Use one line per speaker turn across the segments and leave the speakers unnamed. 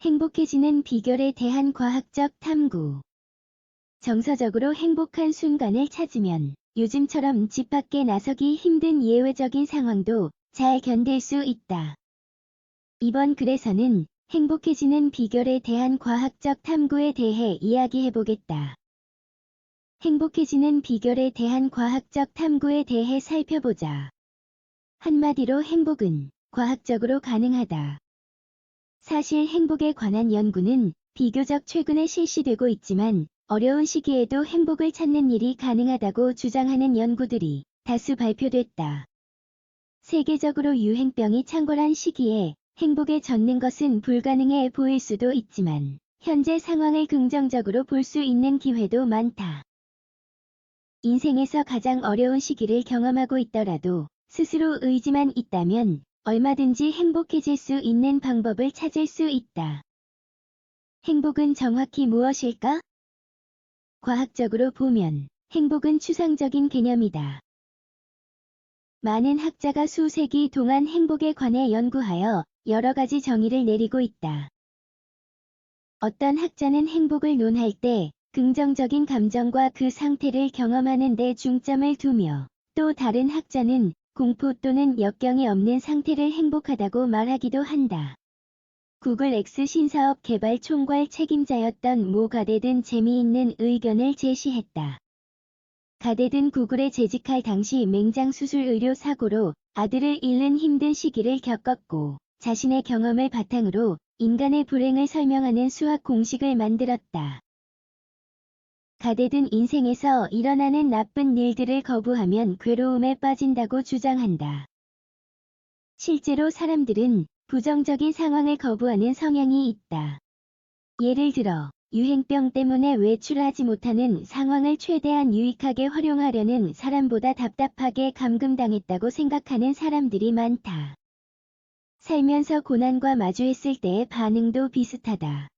행복해지는 비결에 대한 과학적 탐구. 정서적으로 행복한 순간을 찾으면 요즘처럼 집 밖에 나서기 힘든 예외적인 상황도 잘 견딜 수 있다. 이번 글에서는 행복해지는 비결에 대한 과학적 탐구에 대해 이야기해보겠다. 행복해지는 비결에 대한 과학적 탐구에 대해 살펴보자. 한마디로 행복은 과학적으로 가능하다. 사실 행복에 관한 연구는 비교적 최근에 실시되고 있지만 어려운 시기에도 행복을 찾는 일이 가능하다고 주장하는 연구들이 다수 발표됐다. 세계적으로 유행병이 창궐한 시기에 행복에 젖는 것은 불가능해 보일 수도 있지만 현재 상황을 긍정적으로 볼 수 있는 기회도 많다. 인생에서 가장 어려운 시기를 경험하고 있더라도 스스로 의지만 있다면 얼마든지 행복해질 수 있는 방법을 찾을 수 있다. 행복은 정확히 무엇일까? 과학적으로 보면 행복은 추상적인 개념이다. 많은 학자가 수세기 동안 행복에 관해 연구하여 여러 가지 정의를 내리고 있다. 어떤 학자는 행복을 논할 때 긍정적인 감정과 그 상태를 경험하는 데 중점을 두며 또 다른 학자는 공포 또는 역경이 없는 상태를 행복하다고 말하기도 한다. 구글 X 신사업 개발 총괄 책임자였던 모 가데든 재미있는 의견을 제시했다. 가데든 구글에 재직할 당시 맹장 수술 의료 사고로 아들을 잃는 힘든 시기를 겪었고 자신의 경험을 바탕으로 인간의 불행을 설명하는 수학 공식을 만들었다. 가데든 인생에서 일어나는 나쁜 일들을 거부하면 괴로움에 빠진다고 주장한다. 실제로 사람들은 부정적인 상황을 거부하는 성향이 있다. 예를 들어 유행병 때문에 외출하지 못하는 상황을 최대한 유익하게 활용하려는 사람보다 답답하게 감금당했다고 생각하는 사람들이 많다. 살면서 고난과 마주했을 때의 반응도 비슷하다.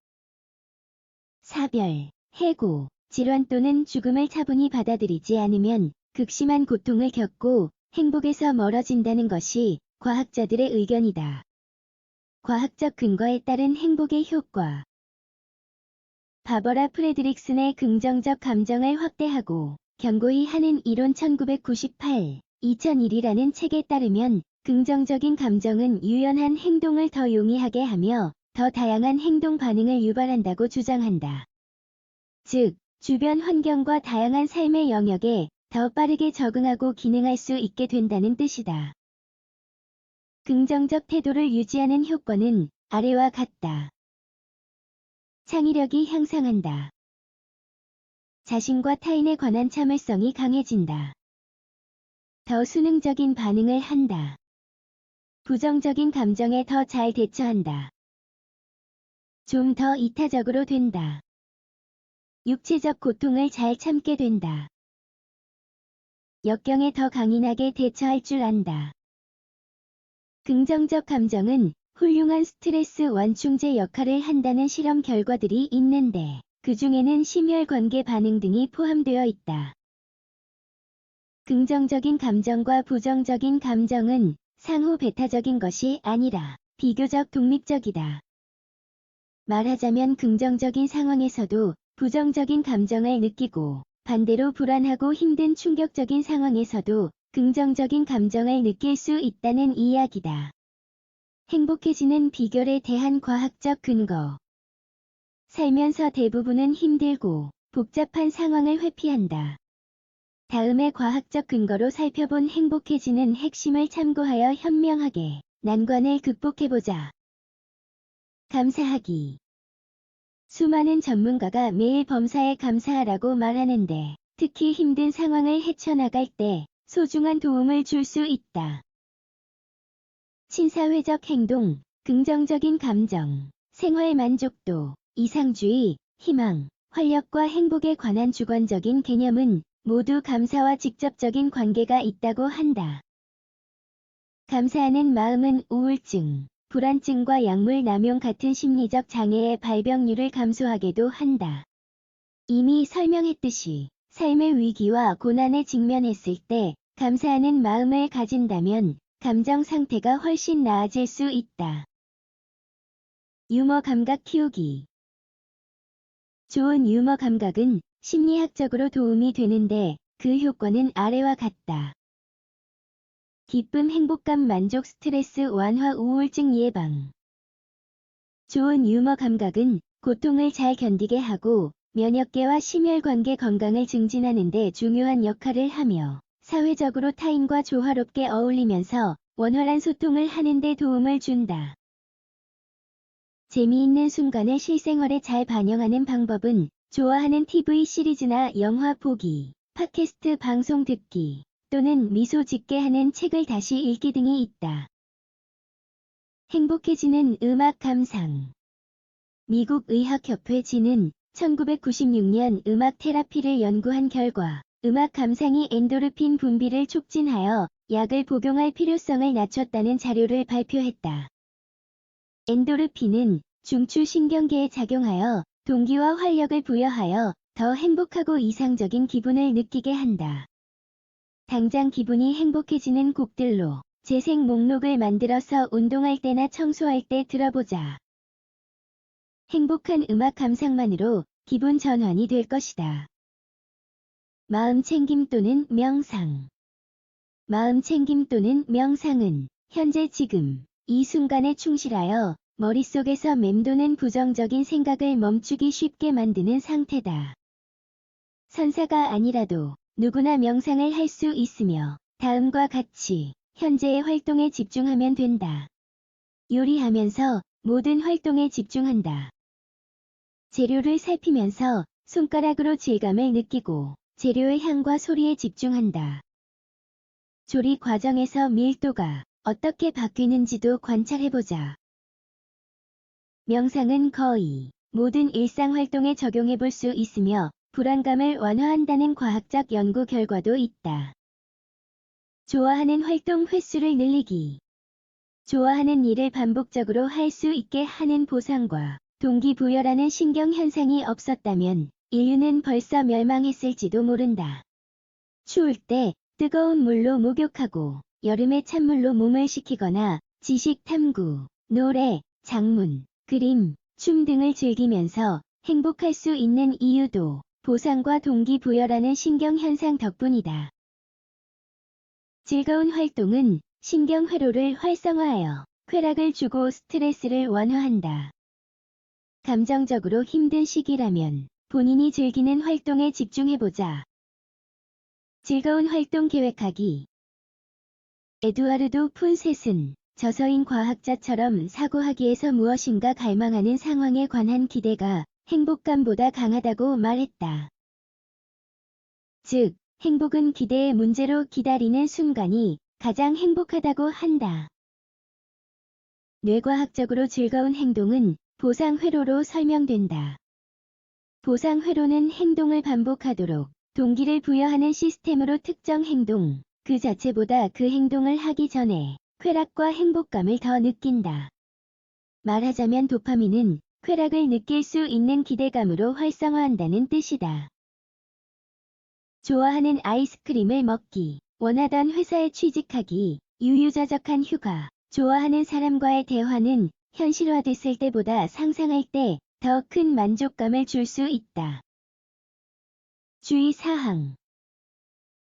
사별, 해고, 질환 또는 죽음을 차분히 받아들이지 않으면 극심한 고통을 겪고 행복에서 멀어진다는 것이 과학자들의 의견이다. 과학적 근거에 따른 행복의 효과. 바버라 프레드릭슨의 긍정적 감정을 확대하고 견고히 하는 이론 1998, 2001이라는 책에 따르면 긍정적인 감정은 유연한 행동을 더 용이하게 하며 더 다양한 행동 반응을 유발한다고 주장한다. 즉, 주변 환경과 다양한 삶의 영역에 더 빠르게 적응하고 기능할 수 있게 된다는 뜻이다. 긍정적 태도를 유지하는 효과는 아래와 같다. 창의력이 향상한다. 자신과 타인에 관한 참을성이 강해진다. 더 수능적인 반응을 한다. 부정적인 감정에 더 잘 대처한다. 좀 더 이타적으로 된다. 육체적 고통을 잘 참게 된다. 역경에 더 강인하게 대처할 줄 안다. 긍정적 감정은 훌륭한 스트레스 완충제 역할을 한다는 실험 결과들이 있는데 그 중에는 심혈관계 반응 등이 포함되어 있다. 긍정적인 감정과 부정적인 감정은 상호 배타적인 것이 아니라 비교적 독립적이다. 말하자면 긍정적인 상황에서도 부정적인 감정을 느끼고 반대로 불안하고 힘든 충격적인 상황에서도 긍정적인 감정을 느낄 수 있다는 이야기다. 행복해지는 비결에 대한 과학적 근거. 살면서 대부분은 힘들고 복잡한 상황을 회피한다. 다음에 과학적 근거로 살펴본 행복해지는 핵심을 참고하여 현명하게 난관을 극복해보자. 감사하기. 수많은 전문가가 매일 범사에 감사하라고 말하는데 특히 힘든 상황을 헤쳐나갈 때 소중한 도움을 줄 수 있다. 친사회적 행동, 긍정적인 감정, 생활 만족도, 이상주의, 희망, 활력과 행복에 관한 주관적인 개념은 모두 감사와 직접적인 관계가 있다고 한다. 감사하는 마음은 우울증, 불안증과 약물 남용 같은 심리적 장애의 발병률을 감소하게도 한다. 이미 설명했듯이 삶의 위기와 고난에 직면했을 때 감사하는 마음을 가진다면 감정 상태가 훨씬 나아질 수 있다. 유머 감각 키우기. 좋은 유머 감각은 심리학적으로 도움이 되는데 그 효과는 아래와 같다. 기쁨, 행복감, 만족, 스트레스 완화, 우울증 예방. 좋은 유머 감각은 고통을 잘 견디게 하고 면역계와 심혈관계 건강을 증진하는 데 중요한 역할을 하며 사회적으로 타인과 조화롭게 어울리면서 원활한 소통을 하는 데 도움을 준다. 재미있는 순간을 실생활에 잘 반영하는 방법은 좋아하는 TV 시리즈나 영화 보기, 팟캐스트 방송 듣기, 또는 미소 짓게 하는 책을 다시 읽기 등이 있다. 행복해지는 음악 감상. 미국 의학협회 지는 1996년 음악 테라피를 연구한 결과 음악 감상이 엔도르핀 분비를 촉진하여 약을 복용할 필요성을 낮췄다는 자료를 발표했다. 엔도르핀은 중추신경계에 작용하여 동기와 활력을 부여하여 더 행복하고 이상적인 기분을 느끼게 한다. 당장 기분이 행복해지는 곡들로 재생 목록을 만들어서 운동할 때나 청소할 때 들어보자. 행복한 음악 감상만으로 기분 전환이 될 것이다. 마음 챙김 또는 명상. 마음 챙김 또는 명상은 현재 지금 이 순간에 충실하여 머릿속에서 맴도는 부정적인 생각을 멈추기 쉽게 만드는 상태다. 선사가 아니라도 누구나 명상을 할 수 있으며 다음과 같이 현재의 활동에 집중하면 된다. 요리하면서 모든 활동에 집중한다. 재료를 살피면서 손가락으로 질감을 느끼고 재료의 향과 소리에 집중한다. 조리 과정에서 밀도가 어떻게 바뀌는지도 관찰해보자. 명상은 거의 모든 일상활동에 적용해 볼 수 있으며 불안감을 완화한다는 과학적 연구 결과도 있다. 좋아하는 활동 횟수를 늘리기. 좋아하는 일을 반복적으로 할 수 있게 하는 보상과 동기부여라는 신경현상이 없었다면 인류는 벌써 멸망했을지도 모른다. 추울 때 뜨거운 물로 목욕하고 여름에 찬물로 몸을 식히거나 지식 탐구, 노래, 장문, 그림, 춤 등을 즐기면서 행복할 수 있는 이유도 보상과 동기부여라는 신경현상 덕분이다. 즐거운 활동은 신경회로를 활성화하여 쾌락을 주고 스트레스를 완화한다. 감정적으로 힘든 시기라면 본인이 즐기는 활동에 집중해보자. 즐거운 활동 계획하기. 에두아르도 푼셋은 저서인 과학자처럼 사고하기에서 무엇인가 갈망하는 상황에 관한 기대가 행복감보다 강하다고 말했다. 즉, 행복은 기대의 문제로 기다리는 순간이 가장 행복하다고 한다. 뇌과학적으로 즐거운 행동은 보상회로로 설명된다. 보상회로는 행동을 반복하도록 동기를 부여하는 시스템으로 특정 행동 그 자체보다 그 행동을 하기 전에 쾌락과 행복감을 더 느낀다. 말하자면 도파민은 쾌락을 느낄 수 있는 기대감으로 활성화한다는 뜻이다. 좋아하는 아이스크림을 먹기, 원하던 회사에 취직하기, 유유자적한 휴가, 좋아하는 사람과의 대화는 현실화됐을 때보다 상상할 때 더 큰 만족감을 줄 수 있다. 주의사항.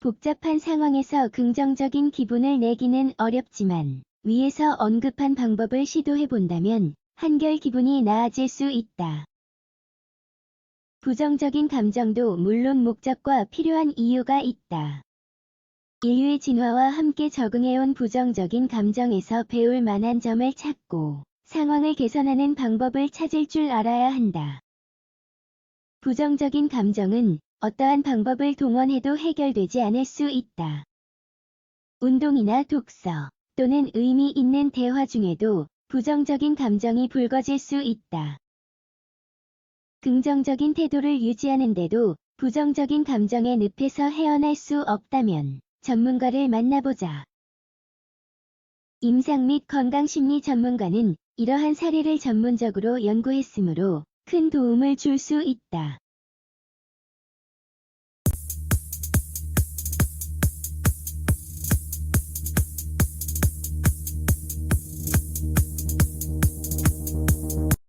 복잡한 상황에서 긍정적인 기분을 내기는 어렵지만 위에서 언급한 방법을 시도해 본다면 한결 기분이 나아질 수 있다. 부정적인 감정도 물론 목적과 필요한 이유가 있다. 인류의 진화와 함께 적응해온 부정적인 감정에서 배울 만한 점을 찾고 상황을 개선하는 방법을 찾을 줄 알아야 한다. 부정적인 감정은 어떠한 방법을 동원해도 해결되지 않을 수 있다. 운동이나 독서 또는 의미 있는 대화 중에도 부정적인 감정이 불거질 수 있다. 긍정적인 태도를 유지하는데도 부정적인 감정의 늪에서 헤어날 수 없다면 전문가를 만나보자. 임상 및 건강심리 전문가는 이러한 사례를 전문적으로 연구했으므로 큰 도움을 줄 수 있다.